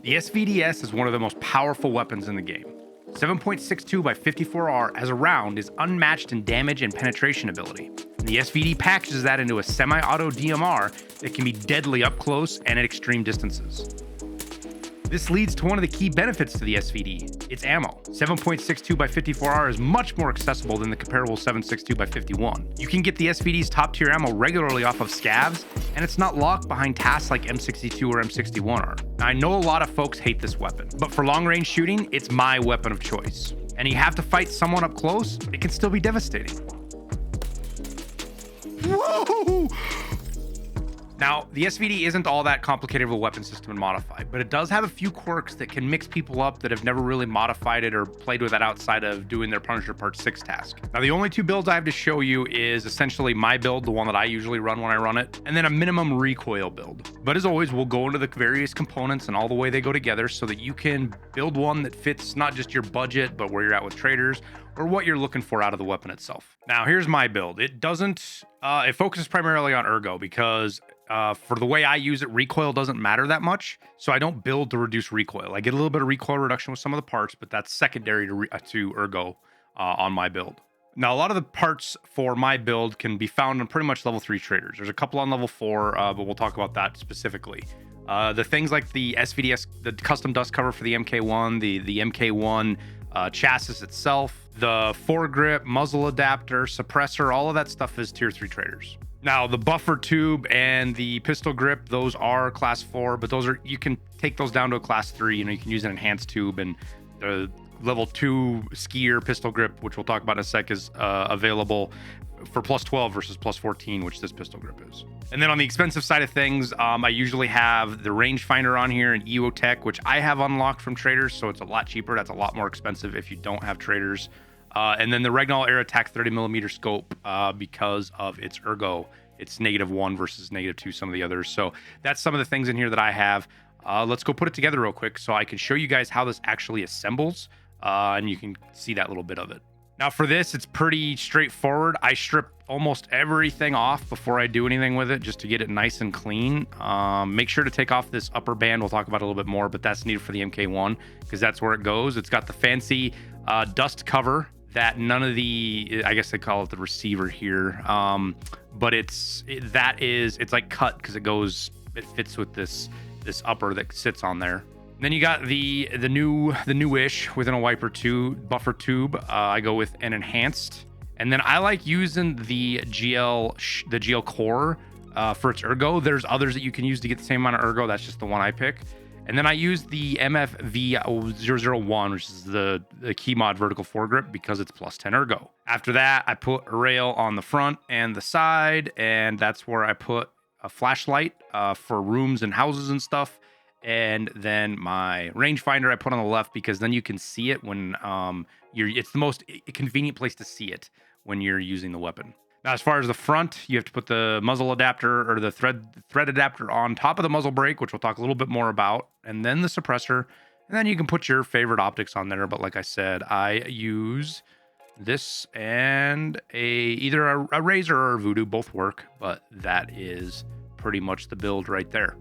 The SVDS is one of the most powerful weapons in the game. 7.62 by 54R as a round is unmatched in damage and penetration ability. And the SVD packages that into a semi-auto DMR that can be deadly up close and at extreme distances. This leads to one of the key benefits to the SVD, its ammo. 7.62 by 54R is much more accessible than the comparable 7.62 by 51. You can get the SVD's top tier ammo regularly off of scavs, and it's not locked behind tasks like M62 or M61 are. Now, I know a lot of folks hate this weapon, but for long range shooting, it's my weapon of choice. And you have to fight someone up close, it can still be devastating. Whoa! Now, the SVD isn't all that complicated of a weapon system to modify, but it does have a few quirks that can mix people up that have never really modified it or played with it outside of doing their Punisher Part 6 task. Now, the only two builds I have to show you is essentially my build, the one that I usually run when I run it, and then a minimum recoil build. But as always, we'll go into the various components and all the way they go together so that you can build one that fits not just your budget, but where you're at with traders or what you're looking for out of the weapon itself. Now, here's my build. It focuses primarily on Ergo because for the way I use it, recoil doesn't matter that much. So I don't build to reduce recoil. I get a little bit of recoil reduction with some of the parts, but that's secondary to Ergo on my build. Now, a lot of the parts for my build can be found on pretty much level 3 traders. There's a couple on level 4, but we'll talk about that specifically. The things like the SVDS, the custom dust cover for the MK1, the MK1 chassis itself, the foregrip, muzzle adapter, suppressor, all of that stuff is tier 3 traders. Now, the buffer tube and the pistol grip, those are class 4, but those are, you can take those down to a class 3. You know, you can use an enhanced tube, and the level 2 skier pistol grip, which we'll talk about in a sec, is available for plus 12 versus plus 14, which this pistol grip is. And then on the expensive side of things, I usually have the rangefinder on here and EO Tech, which I have unlocked from traders, so it's a lot cheaper. That's a lot more expensive if you don't have traders. And then the Recoil Air Attack 30mm scope because of its Ergo. It's -1 versus -2, some of the others. So that's some of the things in here that I have. Let's go put it together real quick so I can show you guys how this actually assembles, and you can see that little bit of it. Now for this, it's pretty straightforward. I strip almost everything off before I do anything with it just to get it nice and clean. Make sure to take off this upper band. We'll talk about it a little bit more, but that's needed for the MK1 because that's where it goes. It's got the fancy dust cover that none of the, I guess they call it the receiver here, but it's like cut because it fits with this upper that sits on there. Then you got the newish within a wiper tube, buffer tube. I go with an enhanced, and then I like using the GL core for its Ergo. There's others that you can use to get the same amount of Ergo. That's just the one I pick. And then I use the MFV001, which is the key mod vertical foregrip because it's plus 10 Ergo. After that, I put a rail on the front and the side, and that's where I put a flashlight for rooms and houses and stuff. And then my rangefinder I put on the left because then you can see it when it's the most convenient place to see it when you're using the weapon. Now, as far as the front, you have to put the muzzle adapter or the thread adapter on top of the muzzle brake, which we'll talk a little bit more about, and then the suppressor, and then you can put your favorite optics on there. But like I said, I use this and either a Razor or a Voodoo, both work, but that is pretty much the build right there.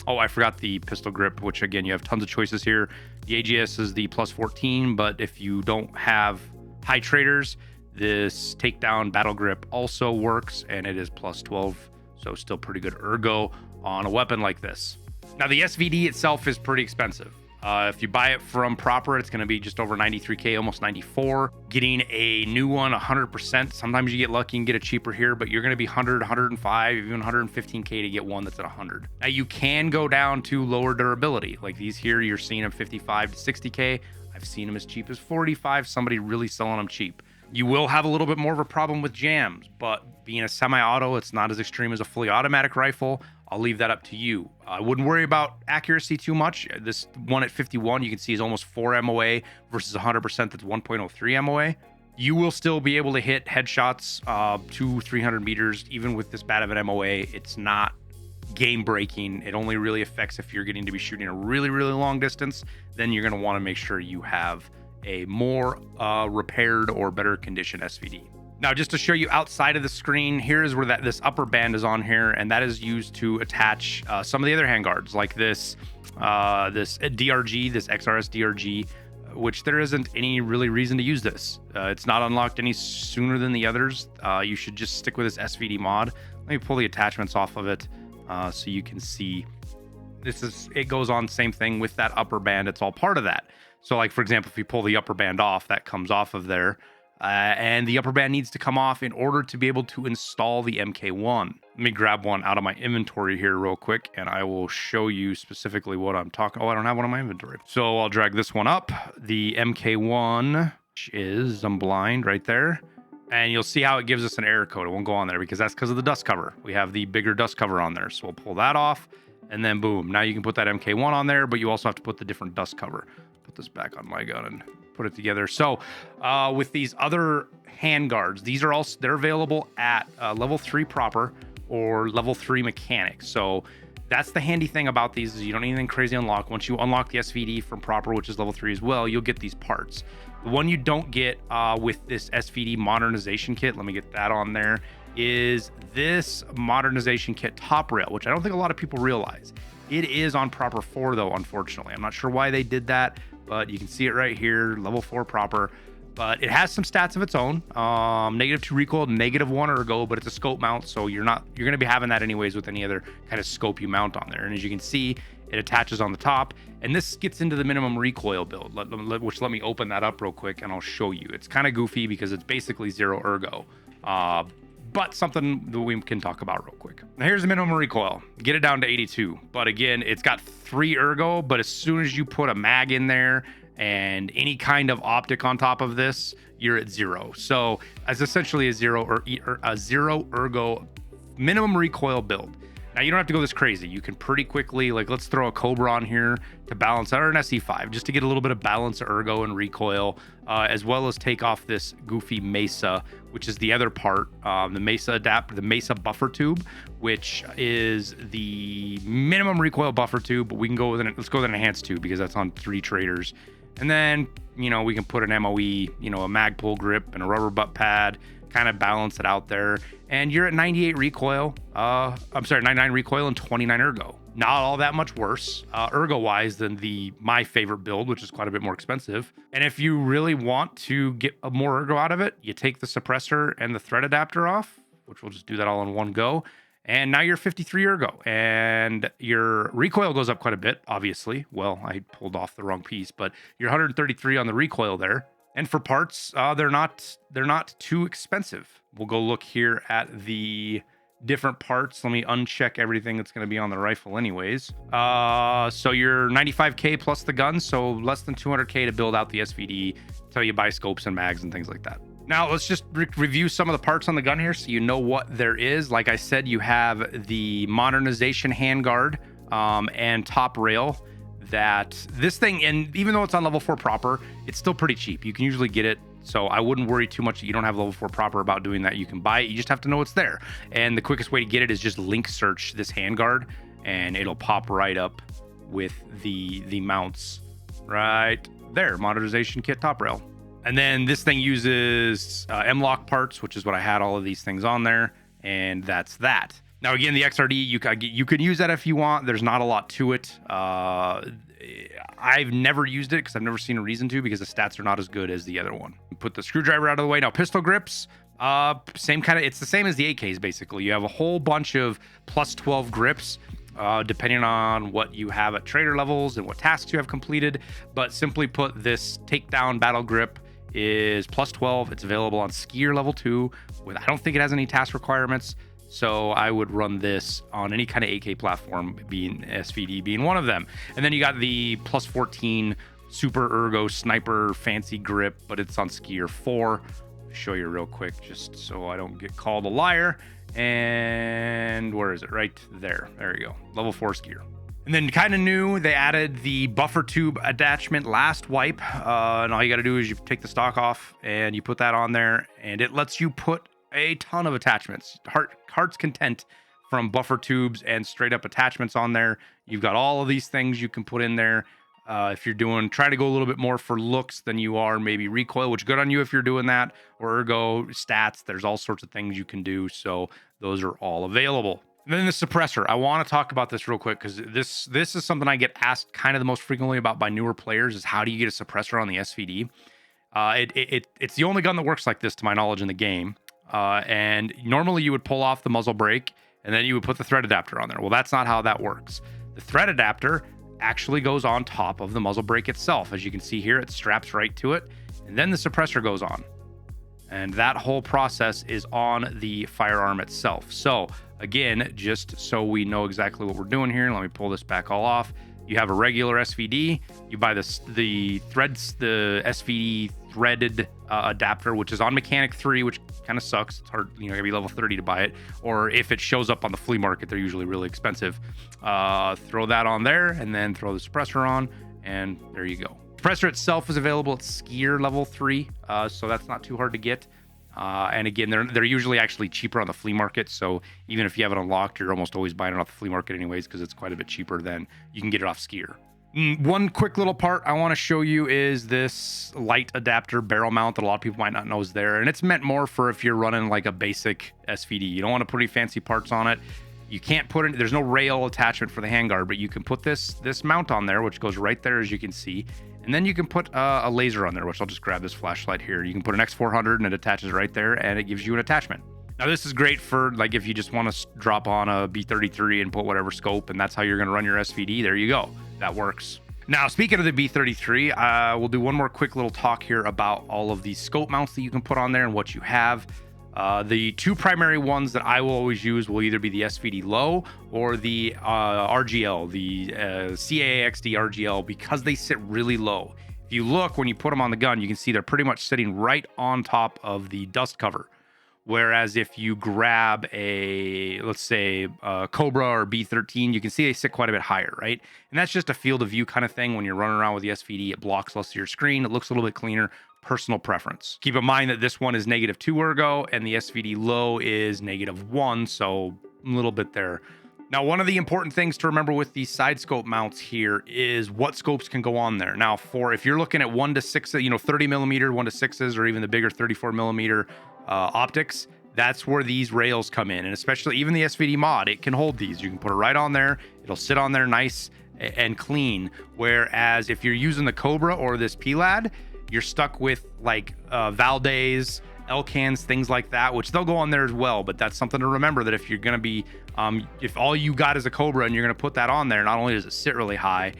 Oh, I forgot the pistol grip, which again, you have tons of choices here. The AGS is the plus 14, but if you don't have high traders, this takedown battle grip also works, and it is plus 12, so still pretty good Ergo on a weapon like this. Now, the SVD itself is pretty expensive. If you buy it from proper, it's going to be just over 93K, almost 94. Getting a new one 100%, sometimes you get lucky and get it cheaper here, but you're going to be 100, 105, even 115K to get one that's at 100. Now, you can go down to lower durability. Like these here, you're seeing them 55 to 60K. I've seen them as cheap as 45, somebody really selling them cheap. You will have a little bit more of a problem with jams, but being a semi-auto, it's not as extreme as a fully automatic rifle. I'll leave that up to you. I wouldn't worry about accuracy too much. This one at 51, you can see is almost 4 MOA versus 100% that's 1.03 MOA. You will still be able to hit headshots 200-300 meters, even with this bad of an MOA. It's not game breaking. It only really affects if you're getting to be shooting a really, really long distance. Then you're going to want to make sure you have a more repaired or better condition SVD. Now, just to show you outside of the screen, here is where this upper band is on here, and that is used to attach some of the other handguards, like this DRG, this XRS DRG, which there isn't any really reason to use this. It's not unlocked any sooner than the others. You should just stick with this SVD mod. Let me pull the attachments off of it so you can see. It goes on same thing with that upper band. It's all part of that. So like, for example, if you pull the upper band off, that comes off of there. And the upper band needs to come off in order to be able to install the MK1. Let me grab one out of my inventory here real quick, and I will show you specifically what I'm talking. Oh, I don't have one in my inventory. So I'll drag this one up. The MK1, which is, I'm blind right there. And you'll see how it gives us an error code. It won't go on there because that's because of the dust cover. We have the bigger dust cover on there. So we'll pull that off, and then boom. Now you can put that MK1 on there, but you also have to put the different dust cover. Put this back on my gun and put it together. So with these other handguards, they're available at level 3 proper or level 3 mechanic. So that's the handy thing about these, is you don't need anything crazy unlock. Once you unlock the SVD from proper, which is level 3 as well, you'll get these parts. The one you don't get with this SVD modernization kit, let me get that on there, is this modernization kit top rail, which I don't think a lot of people realize. It is on proper 4 though, unfortunately. I'm not sure why they did that, but you can see it right here, level 4 proper. But it has some stats of its own. -2 recoil, -1 ergo, but it's a scope mount, so you're gonna be having that anyways with any other kind of scope you mount on there. And as you can see, it attaches on the top, and this gets into the minimum recoil build. Let me open that up real quick, and I'll show you. It's kind of goofy because it's basically 0 ergo. But something that we can talk about real quick. Now here's the minimum recoil. Get it down to 82. But again, it's got 3 ergo, but as soon as you put a mag in there and any kind of optic on top of this, you're at 0. So it's essentially a 0 ergo minimum recoil build. Now you don't have to go this crazy. You can pretty quickly, like, let's throw a Cobra on here to balance out, or an SE5, just to get a little bit of balance, ergo and recoil, as well as take off this goofy Mesa, which is the other part, the Mesa adapter, the Mesa buffer tube, which is the minimum recoil buffer tube. But we can go with let's go with an enhanced tube because that's on 3 traders. And then, you know, we can put an MOE, you know, a mag pull grip and a rubber butt pad, kind of balance it out there. And you're at 98 recoil. 99 recoil and 29 ergo. Not all that much worse, ergo wise, than my favorite build, which is quite a bit more expensive. And if you really want to get more ergo out of it, you take the suppressor and the thread adapter off, which we'll just do that all in one go. And now you're 53 ergo, and your recoil goes up quite a bit, obviously. Well, I pulled off the wrong piece, but you're 133 on the recoil there. And for parts, they're not too expensive. We'll go look here at the different parts. Let me uncheck everything that's going to be on the rifle anyways. So you're 95K plus the gun, so less than 200K to build out the SVD until you buy scopes and mags and things like that. Now let's just review some of the parts on the gun here so you know what there is. Like I said, you have the modernization handguard and top rail. That this thing, and even though it's on level 4 proper, it's still pretty cheap. You can usually get it, so I wouldn't worry too much that you don't have level 4 proper about doing that. You can buy it, you just have to know it's there. And the quickest way to get it is just link search this handguard, and it'll pop right up with the mounts right there. Modernization kit top rail. And then this thing uses M-lock parts, which is what I had all of these things on there, and that's that. Now, again, the XRD, you can use that if you want. There's not a lot to it. I've never used it because I've never seen a reason to, because the stats are not as good as the other one. Put the screwdriver out of the way. Now, pistol grips, same kind of, it's the same as the AKs, basically. You have a whole bunch of plus 12 grips, depending on what you have at trader levels and what tasks you have completed. But simply put, this takedown battle grip is plus 12. It's available on skier level 2. I don't think it has any task requirements. So I would run this on any kind of AK platform, being SVD being one of them. And then you got the plus 14 super ergo sniper fancy grip, but it's on skier 4. Show you real quick just so I don't get called a liar. And where is it? Right there. There you go. Level 4 skier. And then kind of new, they added the buffer tube attachment last wipe. And all you got to do is you take the stock off and you put that on there, and it lets you put a ton of attachments, heart's content, from buffer tubes and straight up attachments on there. You've got all of these things you can put in there. If you're trying to go a little bit more for looks than you are maybe recoil, which good on you if you're doing that, or ergo stats, there's all sorts of things you can do. So those are all available. And then the suppressor, I want to talk about this real quick because this is something I get asked kind of the most frequently about by newer players is how do you get a suppressor on the SVD? It's the only gun that works like this to my knowledge in the game. And normally you would pull off the muzzle brake and then you would put the thread adapter on there. Well, that's not how that works. The thread adapter actually goes on top of the muzzle brake itself. As you can see here, it straps right to it, and then the suppressor goes on. And that whole process is on the firearm itself. So again, just so we know exactly what we're doing here, let me pull this back all off. You have a regular SVD, you buy the SVD threaded adapter, which is on mechanic 3, which kind of sucks. It's hard, you know, gotta be level 30 to buy it, or if it shows up on the flea market, they're usually really expensive. Throw that on there and then throw the suppressor on, and there you go. Suppressor itself is available at skier level 3, so that's not too hard to get. And again, they're usually actually cheaper on the flea market. So even if you have it unlocked, you're almost always buying it off the flea market anyways, because it's quite a bit cheaper than you can get it off skier. One quick little part I want to show you is this light adapter barrel mount that a lot of people might not know is there. And it's meant more for if you're running like a basic SVD. You don't want to put any fancy parts on it. You can't put it, there's no rail attachment for the handguard, but you can put this mount on there, which goes right there, as you can see. And then you can put a laser on there, which I'll just grab this flashlight here. You can put an X400 and it attaches right there and it gives you an attachment. Now this is great for like if you just want to drop on a B33 and put whatever scope and that's how you're going to run your SVD. There you go. That works. Now, speaking of the B33, we'll do one more quick little talk here about all of these scope mounts that you can put on there and what you have. The two primary ones that I will always use will either be the SVD low or the RGL, the CAAXD RGL, because they sit really low. If you look, when you put them on the gun, you can see they're pretty much sitting right on top of the dust cover. Whereas if you grab a, let's say, Cobra or B13, you can see they sit quite a bit higher, right? And that's just a field of view kind of thing. When you're running around with the SVD, it blocks less of your screen. It looks a little bit cleaner. Personal preference. Keep in mind that this one is -2 ergo and the SVD low is -1, so a little bit there. Now, one of the important things to remember with these side scope mounts here is what scopes can go on there. Now, if you're looking at 1 to 6, 30 millimeter 1 to 6s, or even the bigger 34 millimeter optics, that's where these rails come in. And especially even the SVD mod, it can hold these. You can put it right on there. It'll sit on there nice and clean. Whereas if you're using the Cobra or this PLAD, you're stuck with like Valdez, Elcans, things like that, which they'll go on there as well. But that's something to remember, that if you're going to be, if all you got is a Cobra and you're going to put that on there, not only does it sit really high,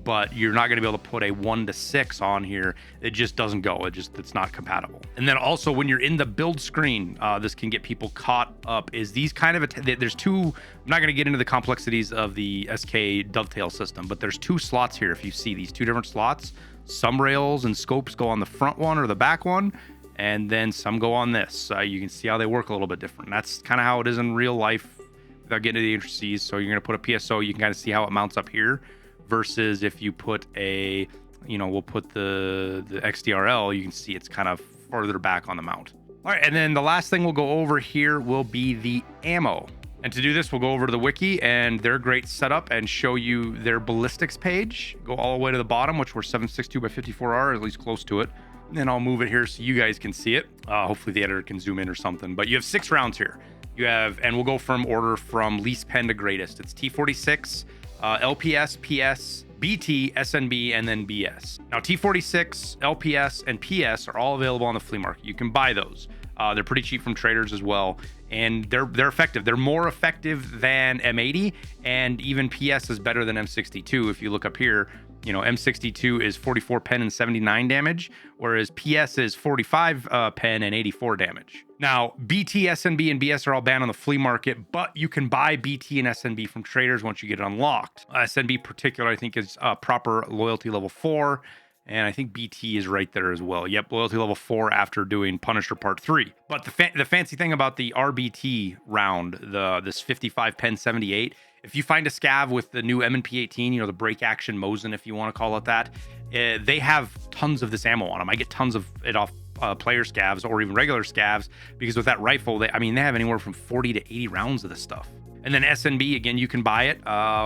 but you're not going to be able to put a 1 to 6 on here. It just doesn't go. It's not compatible. And then also when you're in the build screen, this can get people caught up, is these kind of, there's two, I'm not going to get into the complexities of the SK dovetail system, but there's 2 slots here. If you see these 2 different slots, some rails and scopes go on the front one or the back one, and then some go on this. You can see how they work a little bit different. That's kind of how it is in real life without getting into the intricacies. So you're going to put a PSO, you can kind of see how it mounts up here, versus if you put a, we'll put the XDRL, you can see it's kind of further back on the mount. All right, and then the last thing we'll go over here will be the ammo. And to do this, we'll go over to the wiki and their great setup and show you their ballistics page. Go all the way to the bottom, which we're 7.62 by 54R, at least close to it. And then I'll move it here so you guys can see it. Hopefully the editor can zoom in or something. But you have 6 rounds here. You have, and we'll go from order from least pen to greatest. It's T46, LPS, PS, BT, SNB, and then BS. Now, T46, LPS, and PS are all available on the flea market. You can buy those. They're pretty cheap from traders as well, and they're effective. They're more effective than M80, and even PS is better than M62. If you look up here, M62 is 44 pen and 79 damage, whereas PS is 45 pen and 84 damage. Now, BT, SNB, and BS are all banned on the flea market, but you can buy BT and SNB from traders once you get it unlocked. SNB particular, I think, is proper loyalty level 4. And I think BT is right there as well. Yep, loyalty level 4 after doing Punisher Part 3. But the fancy thing about the RBT round, this 55 pen 78, if you find a scav with the new M&P 18, the break action Mosin, if you want to call it that, they have tons of this ammo on them. I get tons of it off player scavs or even regular scavs, because with that rifle, they have anywhere from 40 to 80 rounds of this stuff. And then SNB, again, you can buy it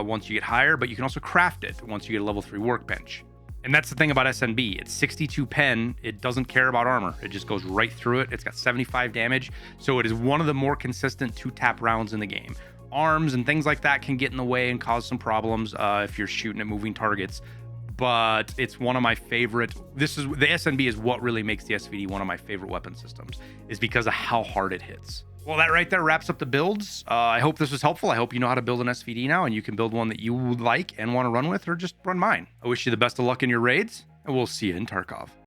once you get higher, but you can also craft it once you get a level 3 workbench. And that's the thing about SNB. It's 62 pen. It doesn't care about armor. It just goes right through it. It's got 75 damage. So it is one of the more consistent 2-tap rounds in the game. Arms and things like that can get in the way and cause some problems if you're shooting at moving targets. But it's one of my favorite. The SNB is what really makes the SVD one of my favorite weapon systems, is because of how hard it hits. Well, that right there wraps up the builds. I hope this was helpful. I hope you know how to build an SVD now, and you can build one that you would like and want to run with, or just run mine. I wish you the best of luck in your raids, and we'll see you in Tarkov.